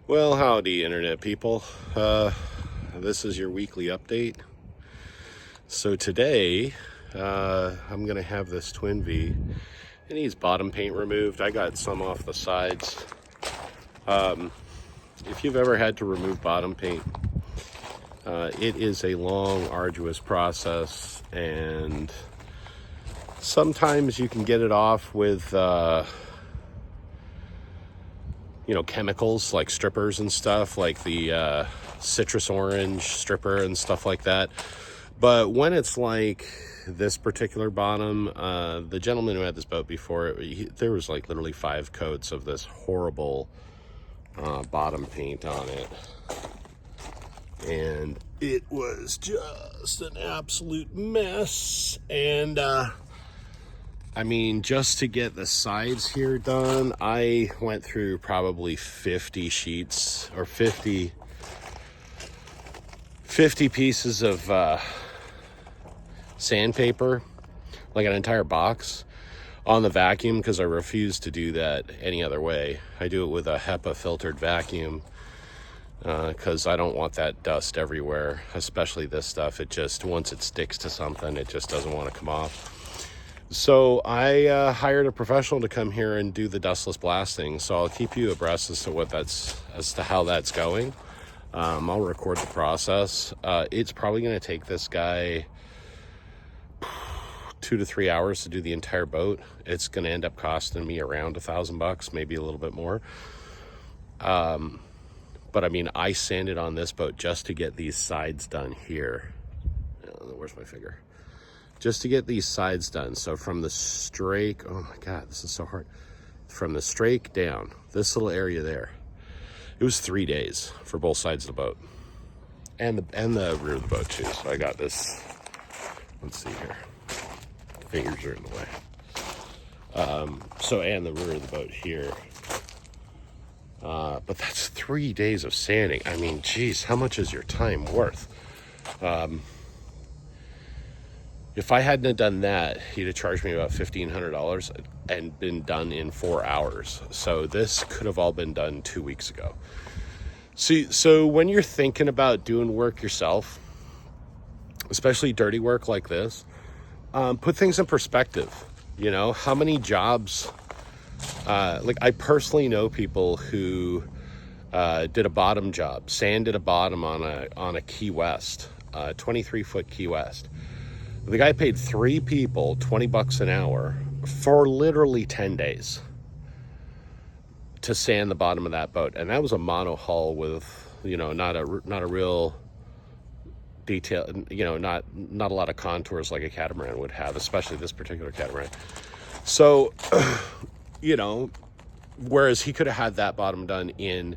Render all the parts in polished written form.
Well, howdy, internet people. This is your weekly update. So today, I'm going to have this Twin V. It needs bottom paint removed. I got some off the sides. If you've ever had to remove bottom paint, it is a long, arduous process, and sometimes you can get it off with chemicals like strippers and stuff, like the citrus orange stripper and stuff like that. But when it's like this particular bottom, the gentleman who had this boat before, there was like literally 5 coats of this horrible bottom paint on it. And it was just an absolute mess. And I mean, just to get the sides here done, I went through probably 50 sheets or 50 pieces of sandpaper, like an entire box, on the vacuum, because I refuse to do that any other way. I do it with a HEPA filtered vacuum because I don't want that dust everywhere, especially this stuff. It just, once it sticks to something, it just doesn't want to come off. So I hired a professional to come here and do the dustless blasting. So I'll keep you abreast as to how that's going. I'll record the process. It's probably going to take this guy 2 to 3 hours to do the entire boat. It's going to end up costing me around $1,000, maybe a little bit more. But I mean, I sanded on this boat just to get these sides done here. Where's my finger? Just to get these sides done. So from the strake, oh my God, this is so hard. From the strake down, this little area there, it was 3 days for both sides of the boat. And the rear of the boat too. So I got this, let's see here. Fingers are in the way. And the rear of the boat here. But that's 3 days of sanding. I mean, geez, how much is your time worth? If I hadn't have done that, he'd have charged me about $1,500 and been done in 4 hours. So this could have all been done 2 weeks ago. See, so when you're thinking about doing work yourself, especially dirty work like this, put things in perspective. You know, how many jobs, like I personally know people who did a bottom job, sanded a bottom on a Key West, 23-foot Key West. The guy paid 3 people $20 an hour for literally 10 days to sand the bottom of that boat. And that was a mono hull with, not a real detail, not a lot of contours like a catamaran would have, especially this particular catamaran. So, whereas he could have had that bottom done in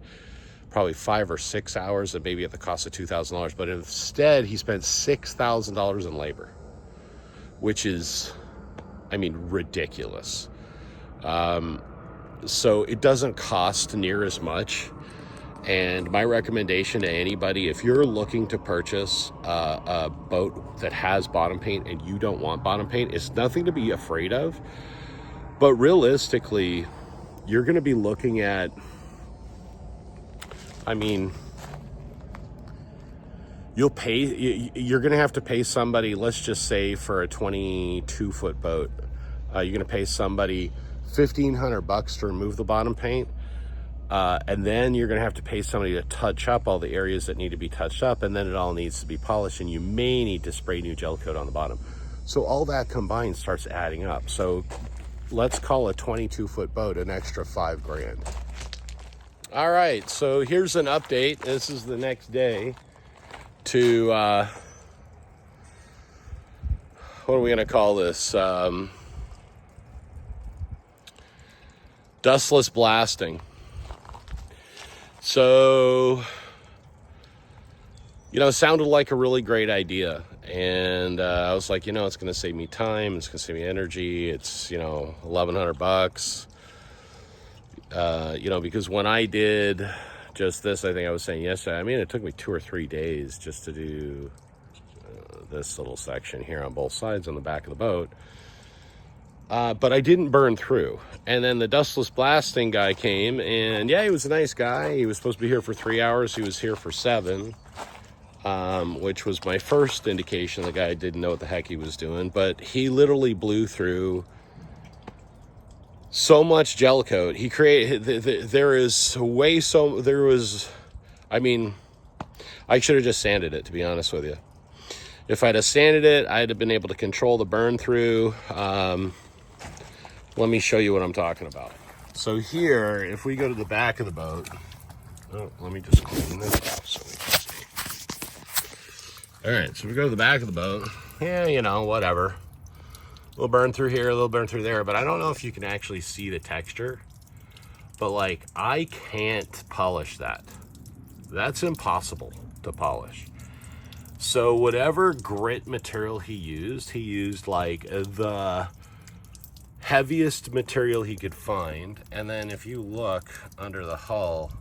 probably 5 or 6 hours and maybe at the cost of $2,000, but instead he spent $6,000 in labor, which is, ridiculous. So it doesn't cost near as much. And my recommendation to anybody, if you're looking to purchase a boat that has bottom paint and you don't want bottom paint, it's nothing to be afraid of. But realistically, you're going to be looking at, you're going to have to pay somebody, let's just say for a 22-foot boat, you're going to pay somebody $1,500 to remove the bottom paint. And then you're going to have to pay somebody to touch up all the areas that need to be touched up. And then it all needs to be polished, and you may need to spray new gel coat on the bottom. So all that combined starts adding up. So let's call a 22-foot boat an extra $5,000. All right, so here's an update. This is the next day to, what are we going to call this? Dustless blasting. So, it sounded like a really great idea. And I was like, it's going to save me time. It's going to save me energy. It's, $1,100. Because when I did just this, I think I was saying yesterday, it took me 2 or 3 days just to do this little section here on both sides on the back of the boat. but I didn't burn through. And then the dustless blasting guy came, and yeah, he was a nice guy. He was supposed to be here for 3 hours. He was here for 7, which was my first indication the guy didn't know what the heck he was doing. But he literally blew through so much gel coat. He created, I mean, I should have just sanded it, to be honest with you. If I'd have sanded it, I'd have been able to control the burn through. Let me show you what I'm talking about. So here, if we go to the back of the boat, let me just clean this off so we can see. All right, so we go to the back of the boat. Yeah, you know, whatever. A little burn through here, a little burn through there, but I don't know if you can actually see the texture. But like, I can't polish that. That's impossible to polish. So whatever grit material he used like the heaviest material he could find. And then if you look under the hull,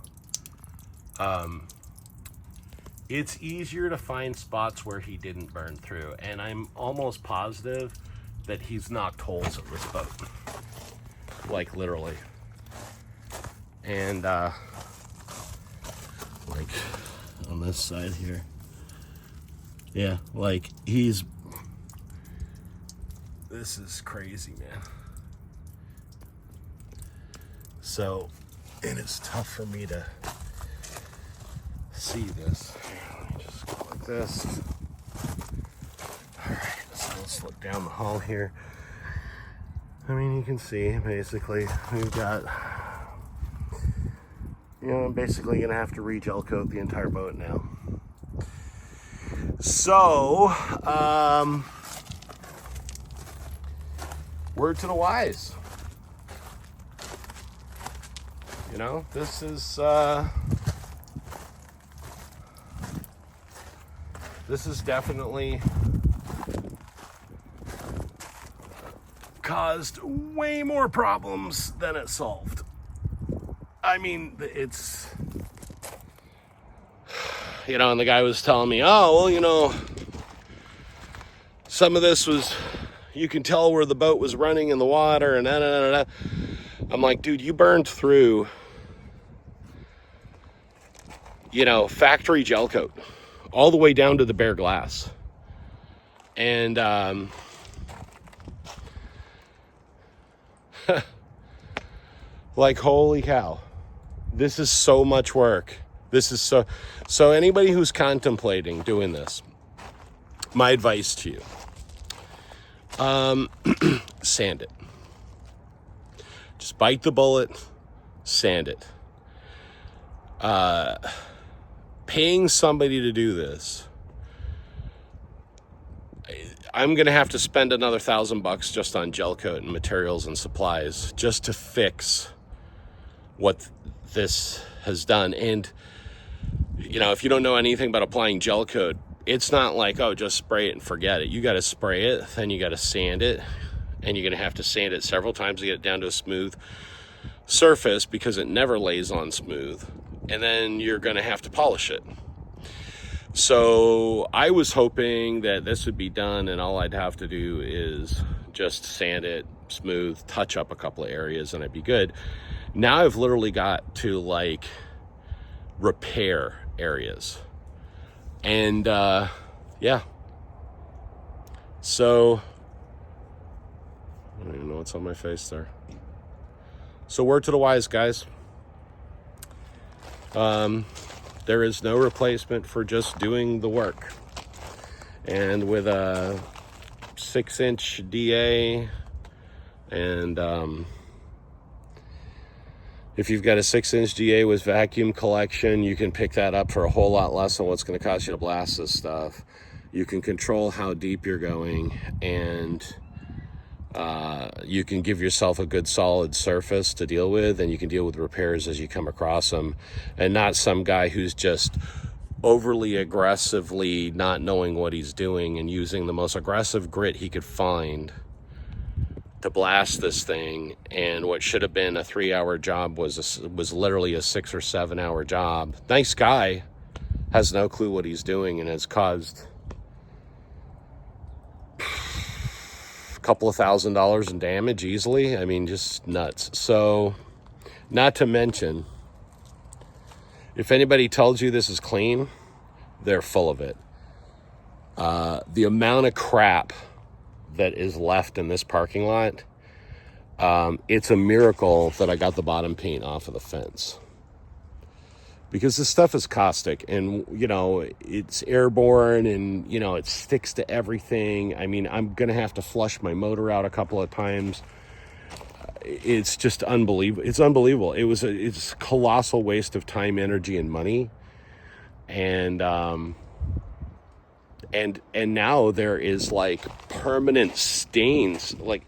it's easier to find spots where he didn't burn through. And I'm almost positive that he's knocked holes in this boat. Like literally. And like on this side here. Yeah, like this is crazy, man. So, and it's tough for me to see this. Here, let me just go like this. All right, so let's look down the hull here. I mean, you can see basically we've got, you know, I'm basically gonna have to re-gel coat the entire boat now. So, word to the wise. You know, this is definitely caused way more problems than it solved. I mean, it's, you know, and the guy was telling me, oh, well, you know, some of this was, you can tell where the boat was running in the water and da. I'm like, dude, you burned through, you know, factory gel coat all the way down to the bare glass. And, like, holy cow, this is so much work. This is so anybody who's contemplating doing this, my advice to you, sand it. Just bite the bullet, sand it. Paying somebody to do this, I'm gonna have to spend another $1,000 just on gel coat and materials and supplies just to fix what this has done. And you know, if you don't know anything about applying gel coat, it's not like, oh, just spray it and forget it. You got to spray it, then you got to sand it, and you're going to have to sand it several times to get it down to a smooth surface because it never lays on smooth. And then you're going to have to polish it. So I was hoping that this would be done and all I'd have to do is just sand it smooth, touch up a couple of areas, and I'd be good. Now I've literally got to like repair areas. And yeah, so I don't even know what's on my face there. So word to the wise, guys, there is no replacement for just doing the work. And with a 6-inch DA and if you've got a 6-inch DA with vacuum collection, you can pick that up for a whole lot less than what's going to cost you to blast this stuff. You can control how deep you're going, and you can give yourself a good solid surface to deal with, and you can deal with repairs as you come across them, and not some guy who's just overly aggressively not knowing what he's doing and using the most aggressive grit he could find to blast this thing, and what should have been a 3-hour job was literally a 6 or 7 hour job. Nice guy, has no clue what he's doing, and has caused couple of $1,000s in damage easily. I mean, just nuts. So, not to mention, if anybody tells you this is clean, they're full of it. The amount of crap that is left in this parking lot, it's a miracle that I got the bottom paint off of the fence. Because this stuff is caustic and, you know, it's airborne and, you know, it sticks to everything. I mean, I'm going to have to flush my motor out a couple of times. It's just unbelievable. It's unbelievable. It's a colossal waste of time, energy, and money. And now there is like permanent stains. Like,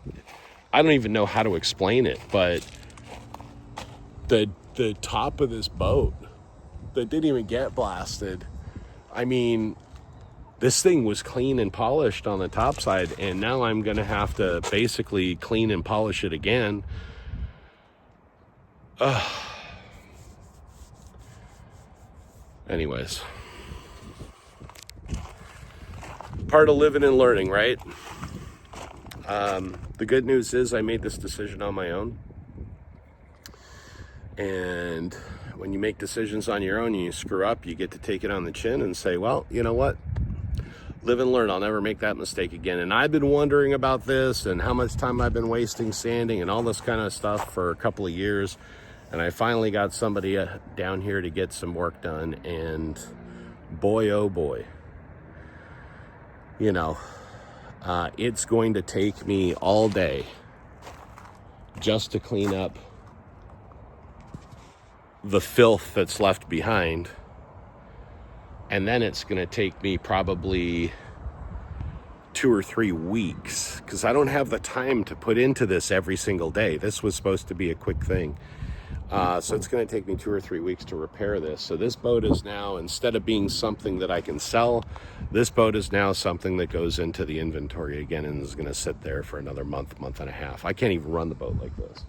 I don't even know how to explain it, but the top of this boat that didn't even get blasted. I mean, this thing was clean and polished on the top side, and now I'm going to have to basically clean and polish it again. Anyways. Part of living and learning, right? The good news is I made this decision on my own. And when you make decisions on your own and you screw up, you get to take it on the chin and say, well, you know what? Live and learn. I'll never make that mistake again. And I've been wondering about this and how much time I've been wasting sanding and all this kind of stuff for a couple of years. And I finally got somebody down here to get some work done. And boy, oh boy, you know, it's going to take me all day just to clean up the filth that's left behind, and then it's going to take me probably 2 or 3 weeks because I don't have the time to put into this every single day. This was supposed to be a quick thing, so it's going to take me 2 or 3 weeks to repair this. So this boat is now, instead of being something that I can sell, this boat is now something that goes into the inventory again and is going to sit there for another month and a half. I can't even run the boat like this.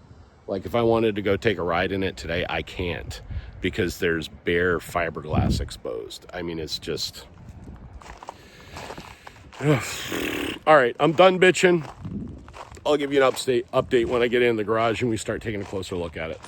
Like, if I wanted to go take a ride in it today, I can't because there's bare fiberglass exposed. I mean, it's just... All right, I'm done bitching. I'll give you an update when I get in the garage and we start taking a closer look at it.